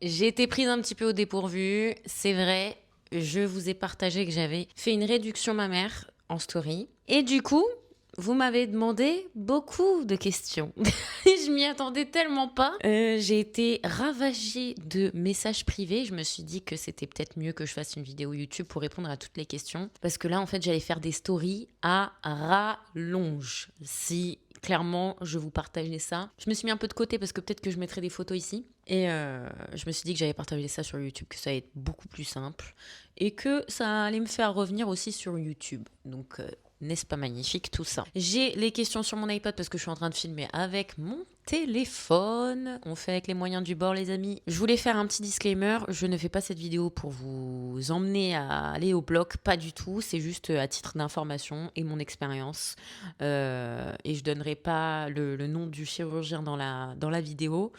J'ai été prise un petit peu au dépourvu, c'est vrai. Je vous ai partagé que j'avais fait une réduction mammaire en story. Et du coup, vous m'avez demandé beaucoup de questions. Je m'y attendais tellement pas. J'ai été ravagée de messages privés. Je me suis dit que c'était peut-être mieux que je fasse une vidéo YouTube pour répondre à toutes les questions. Parce que là, en fait, j'allais faire des stories à rallonge. Si clairement je vous partageais ça. Je me suis mis un peu de côté parce que peut-être que je mettrais des photos ici. Et je me suis dit que j'allais partager ça sur YouTube, que ça allait être beaucoup plus simple. Et que ça allait me faire revenir aussi sur YouTube. Donc, n'est-ce pas magnifique tout ça? J'ai les questions sur mon iPad parce que je suis en train de filmer avec mon téléphone. On fait avec les moyens du bord, les amis. Je voulais faire un petit disclaimer. Je ne fais pas cette vidéo pour vous emmener à aller au bloc, pas du tout. C'est juste à titre d'information et mon expérience. Et je donnerai pas le nom du chirurgien dans la vidéo.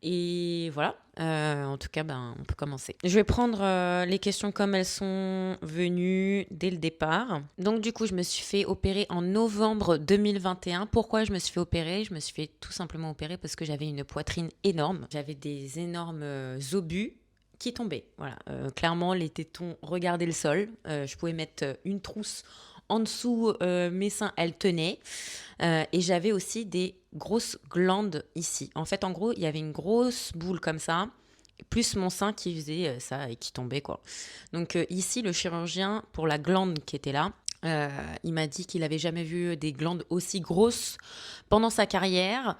Et voilà, en tout cas, on peut commencer. Je vais prendre les questions comme elles sont venues dès le départ. Donc du coup, je me suis fait opérer en novembre 2021. Pourquoi je me suis fait opérer? Je me suis fait tout simplement opérer parce que j'avais une poitrine énorme. J'avais des énormes obus qui tombaient. Voilà, clairement, les tétons regardaient le sol. Je pouvais mettre une trousse en dessous mes seins, elles tenaient. Et j'avais aussi des grosses glandes ici. En fait, en gros, il y avait une grosse boule comme ça, plus mon sein qui faisait ça et qui tombait, quoi. Donc ici, le chirurgien, pour la glande qui était là, il m'a dit qu'il avait jamais vu des glandes aussi grosses pendant sa carrière.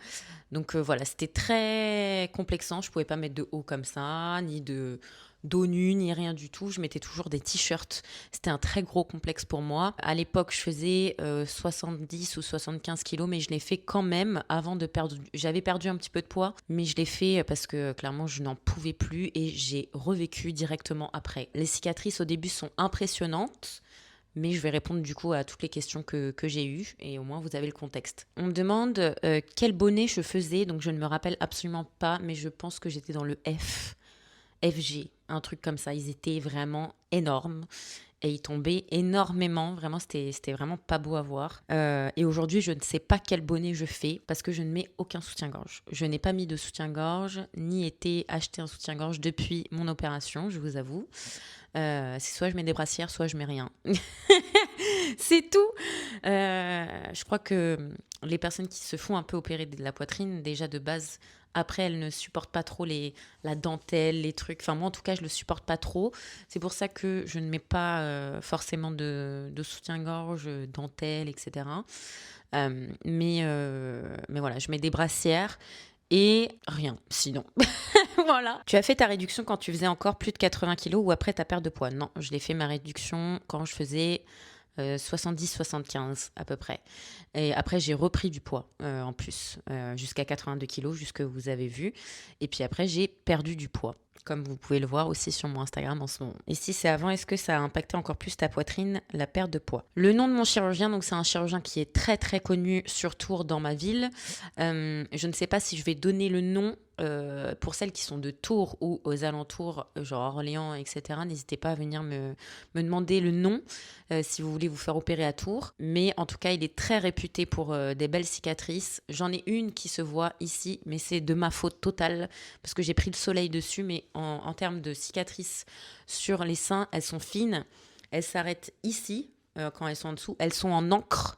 Donc voilà, c'était très complexant. Je pouvais pas mettre de haut comme ça, ni de dos nu, ni rien du tout. Je mettais toujours des t-shirts. C'était un très gros complexe pour moi. À l'époque, je faisais 70 ou 75 kilos, mais je l'ai fait quand même avant de perdre. J'avais perdu un petit peu de poids, mais je l'ai fait parce que clairement, je n'en pouvais plus et j'ai revécu directement après. Les cicatrices au début sont impressionnantes. Mais je vais répondre du coup à toutes les questions que j'ai eues et au moins vous avez le contexte. On me demande quel bonnet je faisais, donc je ne me rappelle absolument pas, mais je pense que j'étais dans le FG, un truc comme ça. Ils étaient vraiment énormes et ils tombaient énormément. Vraiment, c'était vraiment pas beau à voir. Et aujourd'hui, je ne sais pas quel bonnet je fais parce que je ne mets aucun soutien-gorge. Je n'ai pas mis de soutien-gorge ni été acheter un soutien-gorge depuis mon opération, je vous avoue. C'est soit je mets des brassières, soit je mets rien. C'est tout. Je crois que les personnes qui se font un peu opérer de la poitrine, déjà de base, après, elles ne supportent pas trop la dentelle, les trucs. Enfin, moi, en tout cas, je le supporte pas trop. C'est pour ça que je ne mets pas forcément de soutien-gorge, dentelle, etc. Mais voilà, je mets des brassières et rien, sinon. Voilà. Tu as fait ta réduction quand tu faisais encore plus de 80 kilos ou après ta perte de poids? Non, je l'ai fait ma réduction quand je faisais 70-75 à peu près. Et après, j'ai repris du poids en plus, jusqu'à 82 kilos, jusque vous avez vu. Et puis après, j'ai perdu du poids, comme vous pouvez le voir aussi sur mon Instagram en ce moment. Et si c'est avant, est-ce que ça a impacté encore plus ta poitrine, la perte de poids? Le nom de mon chirurgien, donc c'est un chirurgien qui est très très connu sur Tours dans ma ville. Je ne sais pas si je vais donner le nom. Pour celles qui sont de Tours ou aux alentours, genre Orléans, etc., n'hésitez pas à venir me demander le nom si vous voulez vous faire opérer à Tours. Mais en tout cas, il est très réputé pour des belles cicatrices. J'en ai une qui se voit ici, mais c'est de ma faute totale parce que j'ai pris le soleil dessus. Mais en termes de cicatrices sur les seins, elles sont fines. Elles s'arrêtent ici quand elles sont en dessous. Elles sont en encre.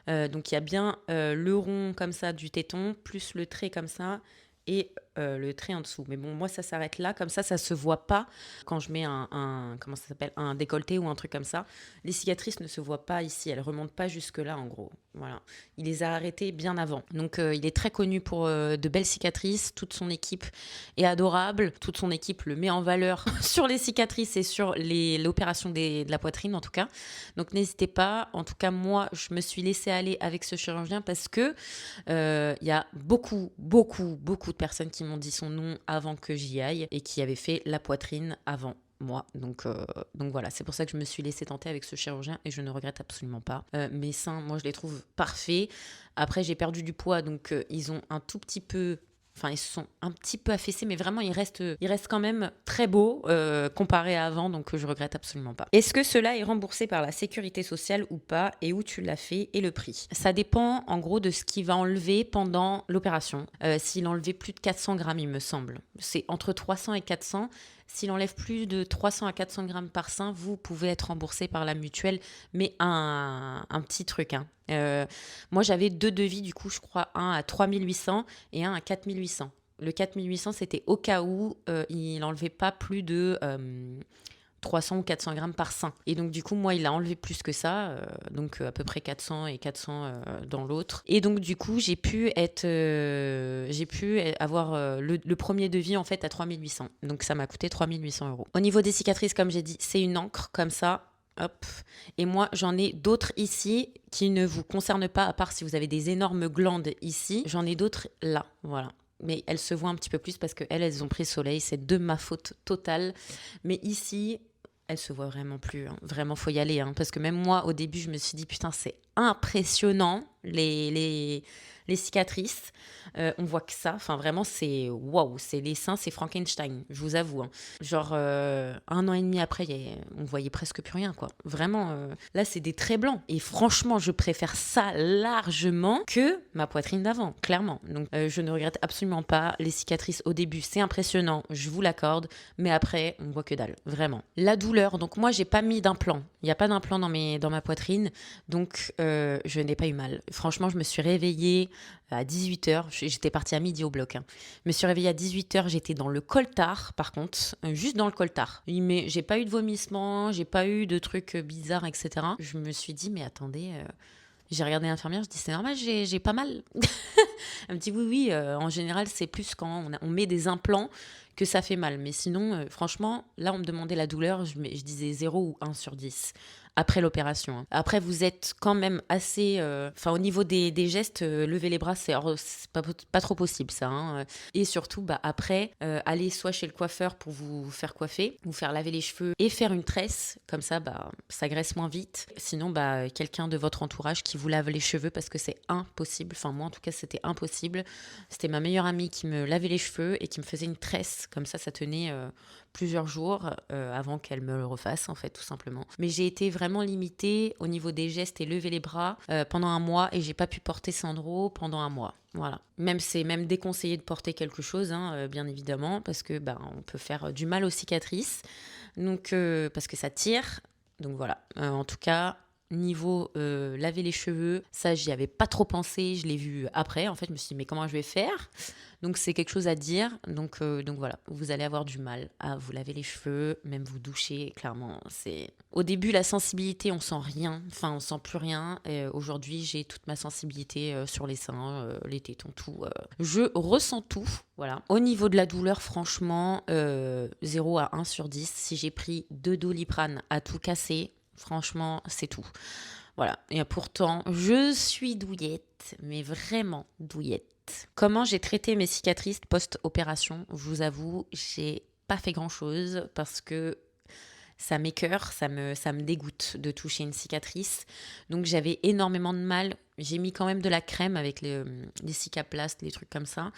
Donc il y a bien le rond comme ça du téton, plus le trait comme ça et le trait en dessous. Mais bon, moi, ça s'arrête là. Comme ça se voit pas quand je mets comment ça s'appelle, un décolleté ou un truc comme ça. Les cicatrices ne se voient pas ici. Elles remontent pas jusque-là, en gros. Voilà. Il les a arrêtées bien avant. Donc, il est très connu pour de belles cicatrices. Toute son équipe est adorable. Toute son équipe le met en valeur sur les cicatrices et sur l'opération de la poitrine, en tout cas. Donc, n'hésitez pas. En tout cas, moi, je me suis laissée aller avec ce chirurgien parce que il y a beaucoup de personnes qui m'ont dit son nom avant que j'y aille et qui avaient fait la poitrine avant moi. Donc voilà, c'est pour ça que je me suis laissée tenter avec ce chirurgien et je ne regrette absolument pas. Mes seins, moi, je les trouve parfaits. Après, j'ai perdu du poids, donc ils ont un tout petit peu Enfin, ils se sont un petit peu affaissés, mais vraiment, ils restent quand même très beaux comparé à avant, donc je regrette absolument pas. Est-ce que cela est remboursé par la sécurité sociale ou pas, et où tu l'as fait, et le prix? Ça dépend en gros de ce qu'il va enlever pendant l'opération. S'il enlevait plus de 400 grammes, il me semble. C'est entre 300 et 400. S'il enlève plus de 300 à 400 grammes par sein, vous pouvez être remboursé par la mutuelle, mais un petit truc. Moi, j'avais 2 devis, du coup, je crois, un à 3800 et un à 4800. Le 4800, c'était au cas où il n'enlevait pas plus de 300 ou 400 grammes par sein. Et donc, du coup, moi, il a enlevé plus que ça, donc à peu près 400 et 400 dans l'autre. Et donc, du coup, j'ai pu avoir le premier devis, en fait, à 3800. Donc, ça m'a coûté 3800 euros. Au niveau des cicatrices, comme j'ai dit, c'est une encre, comme ça. Hop. Et moi, j'en ai d'autres ici qui ne vous concernent pas, à part si vous avez des énormes glandes ici. J'en ai d'autres là, voilà. Mais elles se voient un petit peu plus parce qu'elles ont pris soleil. C'est de ma faute totale. Mais ici, elles se voient vraiment plus. Vraiment, faut y aller. Parce que même moi, au début, je me suis dit, putain, c'est impressionnant, les cicatrices. On voit que ça. Enfin, vraiment, c'est waouh. C'est les seins, c'est Frankenstein, je vous avoue. Genre, 1 an et demi après, on voyait presque plus rien, quoi. Vraiment, là, c'est des traits blancs. Et franchement, je préfère ça largement que ma poitrine d'avant, clairement. Donc, je ne regrette absolument pas. Les cicatrices, au début, c'est impressionnant, je vous l'accorde. Mais après, on voit que dalle, vraiment. La douleur, donc moi, j'ai pas mis d'implant. Il n'y a pas d'implant dans ma poitrine. Donc, je n'ai pas eu mal. Franchement, je me suis réveillée à 18h. J'étais partie à midi au bloc. Je me suis réveillée à 18h. J'étais dans le coltard, par contre. Juste dans le coltard. Mais j'ai pas eu de vomissements. J'ai pas eu de trucs bizarres, etc. Je me suis dit, mais attendez... J'ai regardé l'infirmière, je dis c'est normal, j'ai pas mal. Elle me dit oui, en général c'est plus quand on met des implants que ça fait mal. Mais sinon, franchement, là on me demandait la douleur, je disais 0 ou 1 sur 10 après l'opération. Après, vous êtes quand même assez... Enfin, au niveau des gestes, lever les bras, c'est pas trop possible, ça. Et surtout, après, aller soit chez le coiffeur pour vous faire coiffer, vous faire laver les cheveux et faire une tresse. Comme ça, ça graisse moins vite. Sinon, quelqu'un de votre entourage qui vous lave les cheveux parce que c'est impossible. Enfin, moi, en tout cas, c'était impossible. C'était ma meilleure amie qui me lavait les cheveux et qui me faisait une tresse. Comme ça tenait... plusieurs jours avant qu'elle me le refasse, en fait, tout simplement. Mais j'ai été vraiment limitée au niveau des gestes et lever les bras pendant 1 mois et j'ai pas pu porter Sandro pendant 1 mois. Voilà. C'est même déconseillé de porter quelque chose, bien évidemment, parce que on peut faire du mal aux cicatrices, donc parce que ça tire. Donc voilà. En tout cas. Niveau laver les cheveux, ça j'y avais pas trop pensé, je l'ai vu après, en fait je me suis dit mais comment je vais faire? Donc c'est quelque chose à dire, donc voilà, vous allez avoir du mal à vous laver les cheveux, même vous doucher, clairement. Au début la sensibilité on sent rien, enfin on sent plus rien, et aujourd'hui j'ai toute ma sensibilité sur les seins, les tétons, tout, je ressens tout, voilà. Au niveau de la douleur, franchement, 0 à 1 sur 10, si j'ai pris 2 Doliprane à tout casser, franchement, c'est tout. Voilà. Et pourtant, je suis douillette, mais vraiment douillette. Comment j'ai traité mes cicatrices post-opération? Je vous avoue, j'ai pas fait grand-chose parce que ça m'écoeure, ça me dégoûte de toucher une cicatrice. Donc j'avais énormément de mal. J'ai mis quand même de la crème avec les Cicaplast, les trucs comme ça.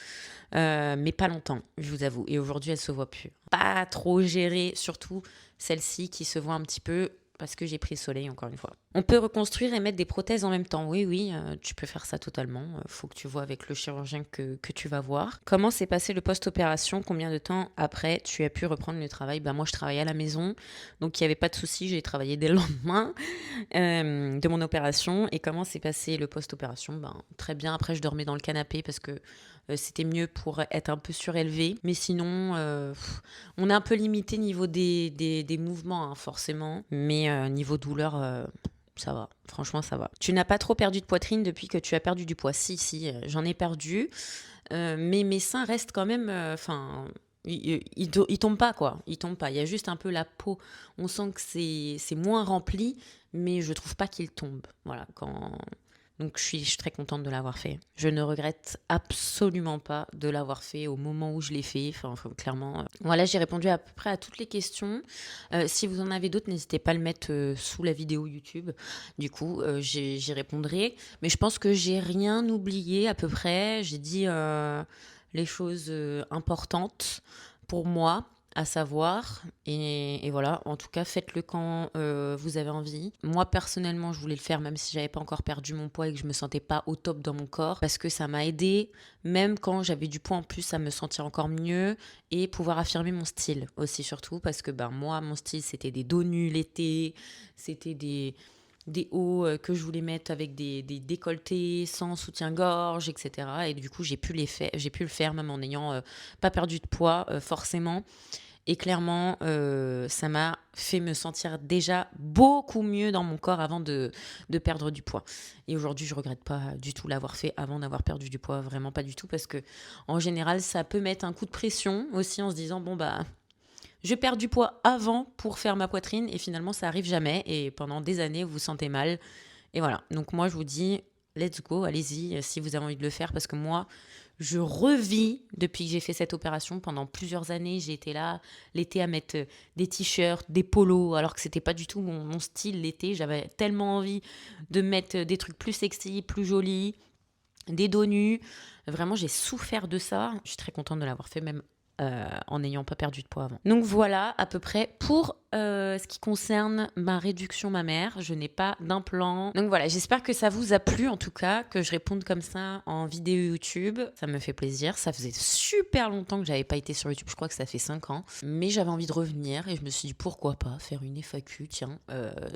Mais pas longtemps, je vous avoue. Et aujourd'hui, elle se voit plus. Pas trop gérée, surtout celle-ci qui se voit un petit peu parce que j'ai pris le soleil, encore une fois. On peut reconstruire et mettre des prothèses en même temps. Oui, tu peux faire ça totalement. Faut que tu vois avec le chirurgien que tu vas voir. Comment s'est passé le post-opération? Combien de temps après tu as pu reprendre le travail? Moi, je travaillais à la maison, donc il n'y avait pas de souci. J'ai travaillé dès le lendemain de mon opération. Et comment s'est passé le post-opération? Très bien. Après, je dormais dans le canapé parce que c'était mieux pour être un peu surélevé. Mais sinon, on est un peu limité niveau des mouvements, forcément. Mais niveau douleur... ça va, franchement ça va. Tu n'as pas trop perdu de poitrine depuis que tu as perdu du poids? Si, j'en ai perdu, mais mes seins restent quand même, ils tombent pas, quoi. Ils tombent pas, il y a juste un peu la peau, on sent que c'est moins rempli, mais je trouve pas qu'ils tombent, voilà, Donc je suis très contente de l'avoir fait. Je ne regrette absolument pas de l'avoir fait au moment où je l'ai fait. Enfin, clairement. Voilà, j'ai répondu à peu près à toutes les questions. Si vous en avez d'autres, n'hésitez pas à le mettre sous la vidéo YouTube. Du coup, j'y répondrai. Mais je pense que j'ai rien oublié à peu près. J'ai dit les choses importantes pour moi à savoir. Et voilà, en tout cas, faites-le quand vous avez envie. Moi, personnellement, je voulais le faire même si j'avais pas encore perdu mon poids et que je me sentais pas au top dans mon corps parce que ça m'a aidé, même quand j'avais du poids en plus, à me sentir encore mieux et pouvoir affirmer mon style aussi, surtout parce que moi, mon style, c'était des dos nus l'été, c'était des hauts que je voulais mettre avec des décolletés sans soutien-gorge, etc. Et du coup, j'ai pu le faire même en n'ayant pas perdu de poids forcément. Et clairement, ça m'a fait me sentir déjà beaucoup mieux dans mon corps avant de perdre du poids. Et aujourd'hui, je regrette pas du tout l'avoir fait avant d'avoir perdu du poids, vraiment pas du tout, parce que en général, ça peut mettre un coup de pression aussi en se disant bon bah je perds du poids avant pour faire ma poitrine et finalement ça arrive jamais et pendant des années vous vous sentez mal. Et voilà, donc moi je vous dis let's go, allez-y si vous avez envie de le faire parce que moi je revis depuis que j'ai fait cette opération pendant plusieurs années. J'ai été là l'été à mettre des t-shirts, des polos alors que c'était pas du tout mon style l'été. J'avais tellement envie de mettre des trucs plus sexy, plus jolis, des dos nus. Vraiment j'ai souffert de ça. Je suis très contente de l'avoir fait même en n'ayant pas perdu de poids avant. Donc voilà à peu près pour ce qui concerne ma réduction mammaire. Je n'ai pas d'implant. Donc voilà, j'espère que ça vous a plu en tout cas, que je réponde comme ça en vidéo YouTube. Ça me fait plaisir. Ça faisait super longtemps que j'avais pas été sur YouTube. Je crois que ça fait 5 ans. Mais j'avais envie de revenir et je me suis dit pourquoi pas faire une FAQ, tiens,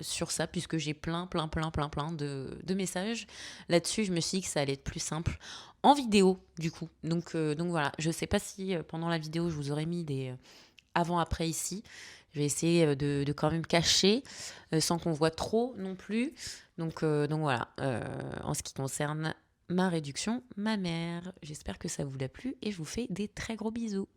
sur ça, puisque j'ai plein de messages là-dessus. Je me suis dit que ça allait être plus simple en vidéo du coup. Donc voilà, je sais pas si pendant la vidéo je vous aurais mis des avant-après ici. Je vais essayer de quand même cacher sans qu'on voit trop non plus. Donc voilà, en ce qui concerne ma réduction mammaire. J'espère que ça vous a plu et je vous fais des très gros bisous.